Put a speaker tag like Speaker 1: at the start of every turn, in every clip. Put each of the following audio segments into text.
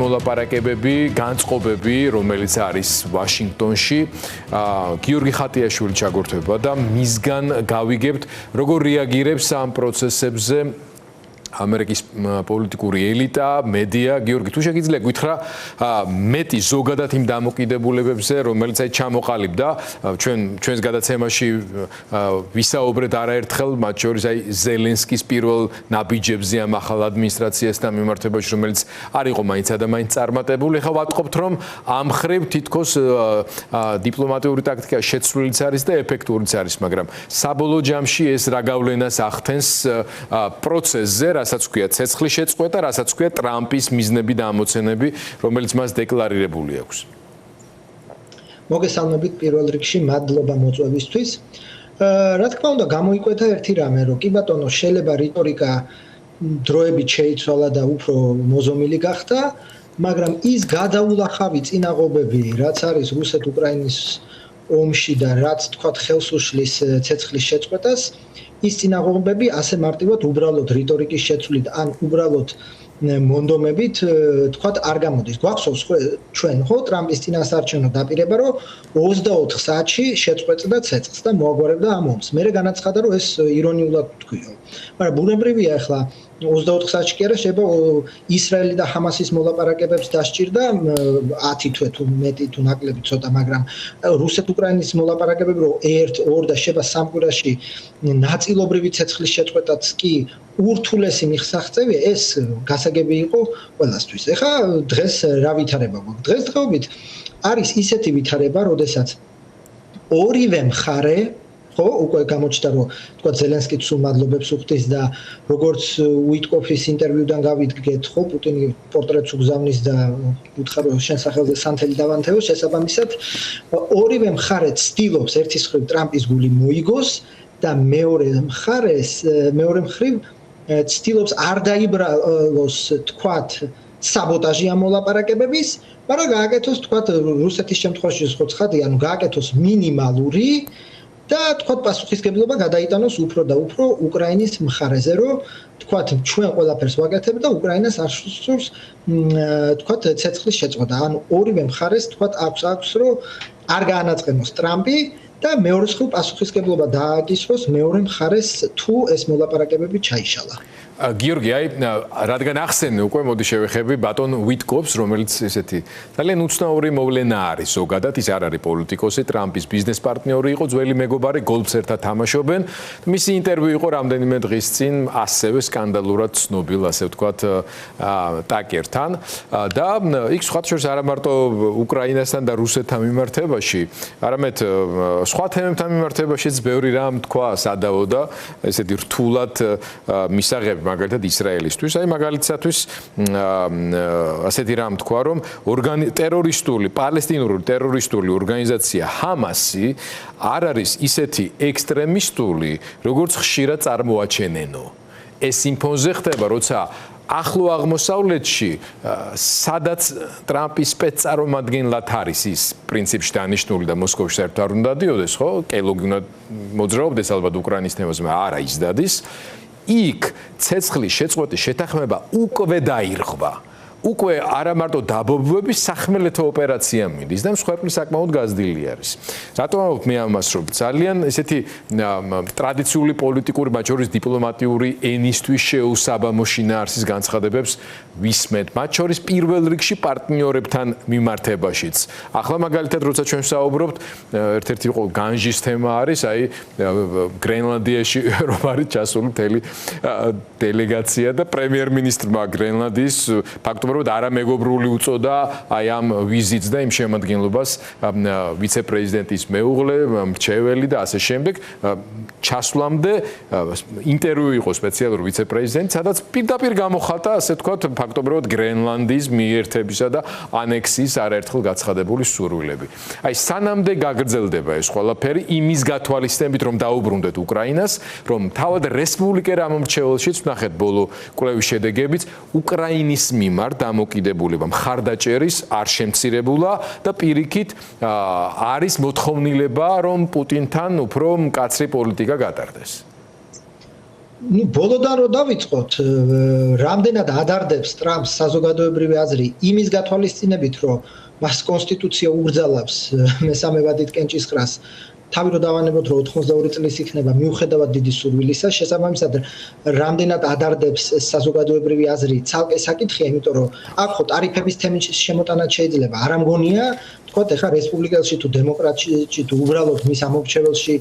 Speaker 1: მოლაპარაკებები, განწყობები, რომელიც არის ვაშინგტონში, გიორგი ხატიაშვილი ჩაგორთვება და მისგან გავიგებთ, როგორ რეაგირებს ამ პროცესებზე ამერიკის პოლიტიკური ელიტა, მედია. გიორგი, თუ შეგიძლია გითხრა მეტი ზოგადად იმ დამოკიდებულებებზე, რომელიც აი ჩამოყალიბდა ჩვენს გადაცემაში ვისაუბრეთ არაერთხელ, მათ შორის აი ზელენსკის პირველ ნაბიჯებზე ამ ახალ ადმინისტრაციასთან მიმართებაში, რომელიც არ იყო მაინცსა და მაინც წარმატებული. ხა ვატყობთ, რომ ამ ხრივ თითქოს დიპლომატიური ტაქტიკა შეცვლილიც არის და ეფექტურიც არის, მაგრამ საბოლოო ჯამში ეს რა გავლენას ახდენს პროცესზე, რასაც ქვია ცეცხლის შეწყვეტა, რასაც ქვია ტრამპის მიზნები და ამოცენები, რომელიც მას დეკლარირებული აქვს.
Speaker 2: მოგესალმებით პირველ რიგში, მადლობა მოწვევისთვის. რა თქმა უნდა, გამოიკვეთა ერთი რამე, რომ კი ბატონო, შეიძლება რიტორიკა დროებით შეიცვალა და უფრო მოზომილი გახდა, მაგრამ ის გადაულახავი წინაღობები, რაც არის რუსეთ-უკრაინის ომში და რაც თქვათ ხელს უშლის ცეცხლის შეწყვეტას, ის წინაღობები ასე მარტივად უბრალოდ რიტორიკის შეცვლით ან უბრალოდ მონდომებით თქვათ არ გამოდის. გვახსოვს ჩვენ ხო ტრამპის წინასაარჩევნო დაპირება, რომ 24 საათში შეწყვეტდა ცეცხლს და მოაგვარებდა ამ ომს. მერე განაცხადა, რომ ეს ირონიულად თქვიო. მაგრამ ბუნებრივია ახლა 24 საათში კი არა, შეიძლება ისრაელი და ჰამასის მოლაპარაკებებს დასჭირდა 10 თვე თუ მეტი თუ ნაკლები ცოტა, მაგრამ რუსეთ-უკრაინის მოლაპარაკებები რომ 1, 2 და შეიძლება 3 კვირაში ნაწილობრივი ცეცხლის შეწყვეტაც კი ურთულესი მიღწევია, ეს გასაგები იყო ყველასთვის. ეხლა დღეს რა ვითარება გვაქვს? დღესდღეობით არის ისეთი ვითარება, როდესაც ორივე მხარე ხო, უკვე გამოჩნდა, რომ თქვა ზელენსკი სულ მადლობებს უხდის და როგორც უიტკოფის ინტერვიუდან გავიდგეთ, ხო, პუტინი პორტრეტს უგზავნის და უთხრა, რომ შენ სახელზე სანთელი დავანთეო, შესაბამისად, ორივე მხარე ცდილობს ერთის მხრივ ტრამპის გული მოიგოს და მეორე მხრივ ცდილობს არ დაიბრალოს, თქვათ, საბოტაჟი ამ მოლაპარაკებების, მაგრამ გააკეთოს, თქვათ, რუსეთის შემთხვევაში ხო ცხადია, ანუ გააკეთოს მინიმალური და თქვათ პასუხისგებლობა გადაიტანოს უფრო და უფრო უკრაინის მხარეზე, რომ თქვათ ჩვენ ყველაფერს ვაკეთებ და უკრაინას არ სურს თქვათ ცეცხლის შეწყვეტა. ანუ ორივე მხარეს თქვათ აქვს რომ არ გაანაწყენოს ტრამპი და მეორე მხრივ პასუხისგებლობა დააგისვოს მეორე მხარეს თუ ეს მოლაპარაკებები ჩაიშალა.
Speaker 1: გიორგი, აი, რადგან ახსენე უკვე, მოდი შევეხები ბატონ უიტკოფს, რომელიც ესეთი ძალიან უცნაური მოვლენა არის ზოგადად, ის არ არის პოლიტიკოსი, ტრამპის ბიზნეს პარტნიორი იყო, ძველი მეგობარი, გოლფს ერთად თამაშობენ. მისი ინტერვიუ იყო რამდენიმე დღის წინ ასევე სკანდალურად ცნობილ, ასე ვთქვათ, ტაკერთან და იქ სხვა შორის არა მარტო უკრაინასთან და რუსეთთან მიმართებაში, არამედ სხვა თემებთან მიმართებაშიც ბევრი რამ თქვა სადავო და ესეთი რთულად მისაღები მაგალითად ისრაელისთვის, აი მაგალითად ასეთი რამ თქვა, რომ პალესტინური ტერორისტული ორგანიზაცია ჰამასი არ არის ისეთი ექსტრემისტული, როგორც ხშირად წარმოაჩენენო. ეს იმ ფონზე ხდება, როცა ახლო აღმოსავლეთში, სადაც ტრამპის სპეცწარმომადგენლად არის ის პრინციპში დანიშნული და მოსკოვში საერთოდ არ უნდა დიოდეს, ხო? კელოგი უნდა მოძრაობდეს ალბათ უკრაინის თემაზე, მაგრამ არა ის დადის. იქ ცეცხლის შეწყვეტის შეთანხმება უკვე დაირღვა. უკვე არა მარტო დაბობვების სახმელეთო ოპერაცია მიდის და მსხვერპლი საკმაოდ გაზრდილი არის. რატომ მე ამას რომ ძალიან ესეთი ტრადიციული პოლიტიკური, მათ შორის დიპლომატიური ენისთვის შეუსაბამო შინაარსის განცხადებებს ვისმენთ, მათ შორის პირველ რიგში პარტნიორებთან მიმართებაშიც. ახლა მაგალითად, როცა ჩვენ ვსაუბრობთ, ერთ-ერთი განჟის თემა არის, აი გრენლანდიაში რომ არის ჩასული მთელი დელეგაცია და პრემიერ-მინისტრმა გრენლანდიის ფაქტობრივად არამეგობრული უწოდა აი ამ ვიზიტს და იმ შემადგენლობას ვიცე-პრეზიდენტის მეუღლე, მრჩეველი და ასე შემდეგ. ჩასვლამდე ინტერვიუ იყო სპეციალური ვიცე-პრეზიდენტი, სადაც პირდაპირ გამოხატა, ასე ვთქვათ, ფაქტობრივად გრენლანდიის მიერთებისა და ანექსიის არაერთხელ გაცხადებული სურვილები. აი სანამდე გაგრძელდება ეს ყველაფერი იმის გათვალისწინებით, რომ დაუბრუნდეთ უკრაინას, რომ თავად რესპუბლიკერ ამომრჩეველშიც ვნახეთ ბოლო კვლევის შედეგებიც უკრაინის მიმართ დამოკიდებულება მხარდაჭერის არ შემცირებულა და პირიქით არის მოთხოვნილება, რომ პუტინთან უფრო მკაცრი პოლიტიკა გატარდეს.
Speaker 2: ну ბოლოდან რო დავიწყოთ, რამდენად ადარდებს ტრამპს საზოგადოებრივი აზრი იმის გათვალისწინებით, რომ მას კონსტიტუცია უგრძალავს მესამე ვადით კენჭისყრას, თავი რო დავანებოთ, რომ 82 წლის იქნება მიუხედავად დიდი სურვილისა, შესაბამისად რამდენად ადარდებს საზოგადოებრივი აზრი ცალკე საკითხია, იმიტომ რომ აქ ხო ტარიფების თემის შემოტანაც შეიძლება, არ ამგონია თქვათ ეხლა რესპუბლიკელში თუ დემოკრატში თუ უბრალოდ მის ამორჩეველში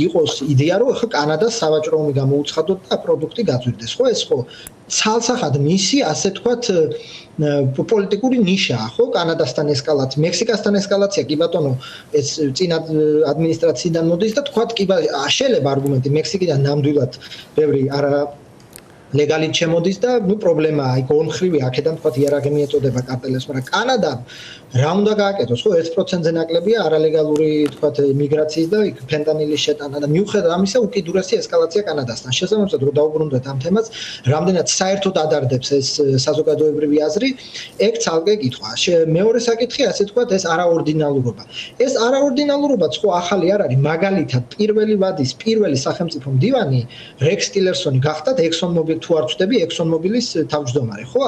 Speaker 2: იყოს იდეა, რომ ეხლა კანადას სავაჭრო ომი გამოუცხადოთ და პროდუქტი გაძვირდეს. ხო ეს ხო ცალსახად მისი ასე თქვათ პოლიტიკური ნიშაა, ხო? კანადასთან ესკალაცია, მექსიკასთან ესკალაცია, კი ბატონო, ეს წინა ადმინისტრაციიდან მოდის და თქვათ კი შეიძლება არგუმენტი მექსიკიდან ნამდვილად ბევრი არა ლეგალით შემოდის და ნუ პრობლემაა, იქ ორმხრივი აქედან თქვათ იარაღი მიეწოდება კარტელებს, მაგრამ კანადა რა უნდა გააკეთოს, ხო 1%-ზე ნაკლებია არალეგალური თქვათ მიგრაციის და იქ ფენტანილის შეტანა და მიუხედავად ამისა უკიდურესი ესკალაცია კანადასთან. შესაბამისად რომ დავუბრუნდეთ ამ თემას, რამდენად საერთოდ ადარდებს ეს საზოგადოებრივი აზრი, ეგ ცალკე კითხვა. მეორე საკითხი ასე თქვათ ეს არაორდინალურობა. ეს არაორდინალურობაც ხო ახალი არ არის, მაგალითად პირველი ვადის პირველი სახელმწიფო მდივანი რექს ტილერსონი გახდათ ExxonMobil თუ არ ვწდები ExxonMobil-ის თავმჯდომარე, ხო?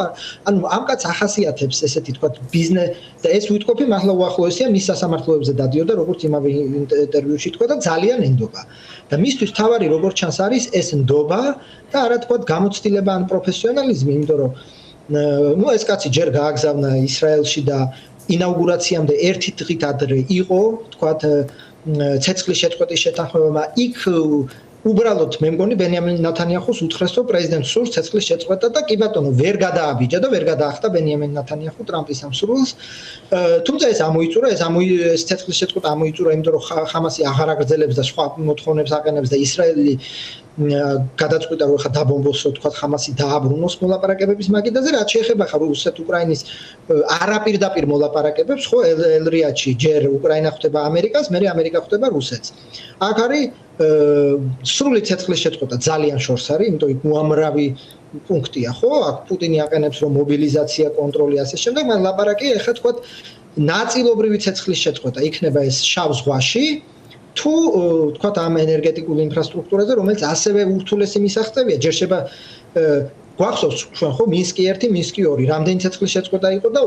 Speaker 2: ანუ ამ კაც ახასიათებს ესეთი თქვათ ბიზნეს და ეს ვიტყობი მართლა უახლოესია მის სასამართლოებზე დადიოდა, როგორც იმავე ინტერვიუში თქვა და ძალიან ენდობა. და მისთვის თავარი როგორც ჩანს არის ეს ნდობა და არა თქვათ გამოცდილება ან პროფესიონალიზმი, იმიტომ რომ ნუ ეს კაცი ჯერ გააგზავნა ისრაელში და ინაუგურაციამდე ერთი დღით ადრე იყო, თქვათ ცეცხლის შეწყვეტის შეთანხმება, იქ უბრალოდ მე მგონი ბენიამინ ნათანიახუს უთხრეს, რომ პრეზიდენტს სურს ცეცხლის შეწყვეტა და კი ბატონო ვერ გადააბიჯა და ვერ გადაახტა ბენიამინ ნათანიახუ ტრამპის ამ სურვილს. თუმცა ეს ამოიწურა, ეს ცეცხლის შეწყვეტა ამოიწურა, იმიტომ რომ ხამასი აღარ აგრძელებს და სხვა მოთხოვნებს აყენებს და ისრაელი გადაწყვიტა რომ ხა დაბომბოსო თქვა ხამასი დააბრუნოს მოლაპარაკებების მაგიდაზე, რაც შეეხება ხა რუსეთ-უკრაინის არაპირდაპირ მოლაპარაკებებს, ხო ელ-რიადში ჯერ უკრაინა ხვდება ამერიკას, მერე ამერიკა ხვდება რუსეთს. აქ არის სრული ცეცხლის შეწყვეტა ძალიან შორს არის, იმიტომ იქ უამრავი პუნქტია, ხო? აქ პუტინი აყენებს რომ მობილიზაცია, კონტროლი ასე შემდეგ, მაგრამ ლაპარაკია ეხლა თქვა ნაწილობრივი ცეცხლის შეწყვეტა იქნება ეს შავ ზღვაში. თუ თქვათ ამ ენერგეტიკულ ინფრასტრუქტურაზე, რომელიც ასევე ურთულესი მისაღწევია, ჯერ შეიძლება გვახსოვს ჩვენ ხო მინსკი 1, მინსკი 2, რამდენი ცეცხლის შეწყვეტა იყო და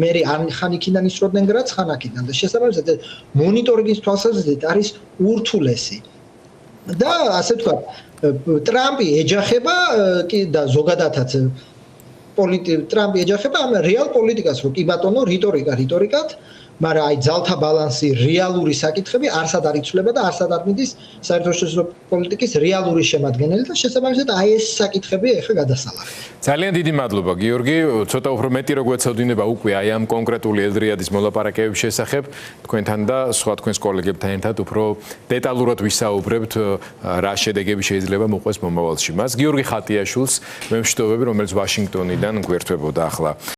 Speaker 2: მე ხან იქიდან ისროდნენ გრადს, ხან აქედან და შესაბამისად მონიტორინგის თვალსაზრისით არის ურთულესი. და ასე თქვათ ტრამპი ეჯახება და ზოგადადაც ტრამპი ეჯახება ამ რეალ პოლიტიკას, რომ კი ბატონო რიტორიკად, მაგრამ აი ძალთა ბალანსი, რეალური საკითხები არსად არ იცვლება და არსად არ მიდის საერთაშორისო პოლიტიკის რეალური შემადგენელი და შესაბამისად აი ეს საკითხები ეხლა გადასალახი.
Speaker 1: ძალიან დიდი მადლობა გიორგი, ცოტა უფრო მეტი რო გვეცოდინება უკვე აი ამ კონკრეტული ელ-რიადის მოლაპარაკებების შესახებ, თქვენთან და სხვა თქვენს კოლეგებთან ერთად უფრო დეტალურად ვისაუბრებთ რა შედეგები შეიძლება მოყვეს მომავალში. მას გიორგი ხატიაშვილს მე ვშტოვები, რომელიც ვაშინგტონიდან გვერდებოდა ახლა.